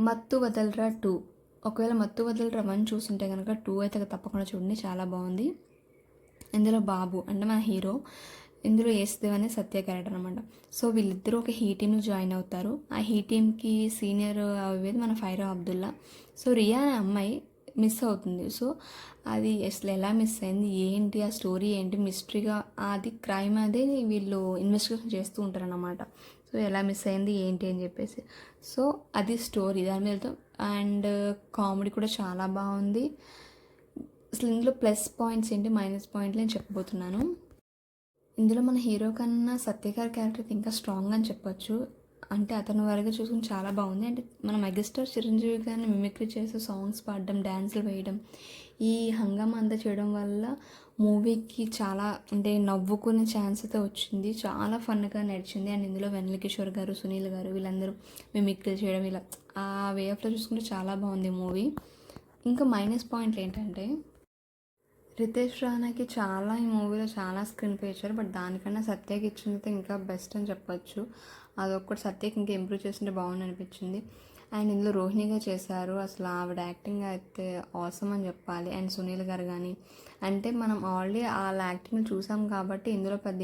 మత్తు వదలరా 2. ఒకవేళ మత్తు వదలరా 1 చూసుంటే కనుక 2 అయితే తప్పకుండా చూడండి, చాలా బాగుంది. ఇందులో బాబు అంటే మన హీరో, ఇందులో యేసుదేవ్ అనే సత్య క్యారెక్టర్ అనమాట. సో వీళ్ళిద్దరూ ఒక హీ టీమ్లో జాయిన్ అవుతారు. ఆ హీ టీమ్కి సీనియర్ అయ్యేది మన ఫైరా అబ్దుల్లా. సో రియా అనే అమ్మాయి మిస్ అవుతుంది. సో అది అసలు ఎలా మిస్ అయింది, ఏంటి ఆ స్టోరీ ఏంటి, మిస్టరీగా అది క్రైమ్ అదే వీళ్ళు ఇన్వెస్టిగేషన్ చేస్తూ ఉంటారన్నమాట. సో ఎలా మిస్ అయింది ఏంటి అని చెప్పేసి, సో అది స్టోరీ దాని మీద. అండ్ కామెడీ కూడా చాలా బాగుంది. అసలు ఇందులో ప్లస్ పాయింట్స్ ఏంటి మైనస్ పాయింట్లు నేను చెప్పబోతున్నాను. ఇందులో మన హీరో కన్నా సత్య గారి క్యారెక్టర్ ఇంకా స్ట్రాంగ్ అని చెప్పొచ్చు. అంటే అతని వరకు చూసుకుని చాలా బాగుంది. అంటే మన మెగాస్టార్ చిరంజీవి గారిని మిమిక్రీ చేసి సాంగ్స్ పాడడం, డ్యాన్సులు వేయడం, ఈ హంగామా అంతా చేయడం వల్ల మూవీకి చాలా అంటే నవ్వుకునే ఛాన్స్ అయితే వచ్చింది. చాలా ఫన్గా నడిచింది. అండ్ ఇందులో వెన్నెల కిషోర్ గారు, సునీల్ గారు వీళ్ళందరూ మిమిక్రీ చేయడం, ఇలా ఆ వే ఆఫ్లో చూసుకుంటే చాలా బాగుంది మూవీ. ఇంకా మైనస్ పాయింట్లు ఏంటంటే రితేష్ రానాకి చాలా ఈ మూవీలో చాలా స్క్రీన్ ప్లే ఇచ్చారు. బట్ దానికన్నా సత్యకి ఇచ్చినది ఇంకా బెస్ట్ అని చెప్పొచ్చు. అదొక్కటి సత్యకి ఇంకా ఇంప్రూవ్ చేస్తుంటే బాగుంది అనిపించింది. అండ్ ఇందులో రోహిణిగా చేశారు. అసలు ఆవిడ యాక్టింగ్ అయితే ఆసమ్ అని చెప్పాలి. అండ్ సునీల్ గారు కానీ, అంటే మనం ఆల్రెడీ వాళ్ళ యాక్టింగ్ చూసాం కాబట్టి ఇందులో పెద్ద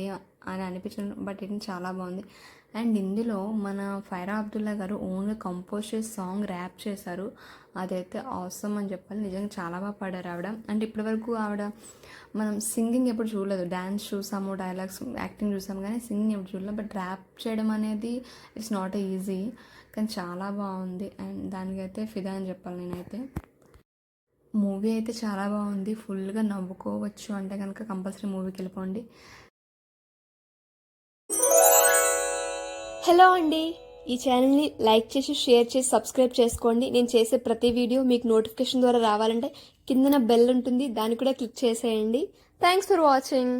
అని అనిపించడం, బట్ ఇది చాలా బాగుంది. అండ్ ఇందులో మన ఫైరా అబ్దుల్లా గారు ఓన్గా కంపోజ్ చేసి సాంగ్ ర్యాప్ చేశారు. అదైతే ఆసమ్ అని చెప్పాలి. నిజంగా చాలా బాగా పాడారు ఆవిడ. అంటే ఇప్పటివరకు ఆవిడ మనం సింగింగ్ ఎప్పుడు చూడలేదు. డ్యాన్స్ చూసాము, డైలాగ్స్ యాక్టింగ్ చూసాము, కానీ సింగింగ్ ఎప్పుడు చూడలేదు. బట్ ర్యాప్ చేయడం అనేది ఇట్స్ నాట్ ఈజీ, కానీ చాలా బాగుంది. అండ్ దానికైతే ఫిదా అని చెప్పాలి నేనైతే. మూవీ అయితే చాలా బాగుంది. ఫుల్గా నవ్వుకోవచ్చు అంటే కనుక కంపల్సరీ మూవీకి వెళ్ళిపోండి. హలో అండి, ఈ ఛానల్ని లైక్ చేసి షేర్ చేసి సబ్స్క్రైబ్ చేసుకోండి. నేను చేసే ప్రతి వీడియో మీకు నోటిఫికేషన్ ద్వారా రావాలంటే కిందన బెల్ ఉంటుంది, దాన్ని కూడా క్లిక్ చేసేయండి. Thanks for watching.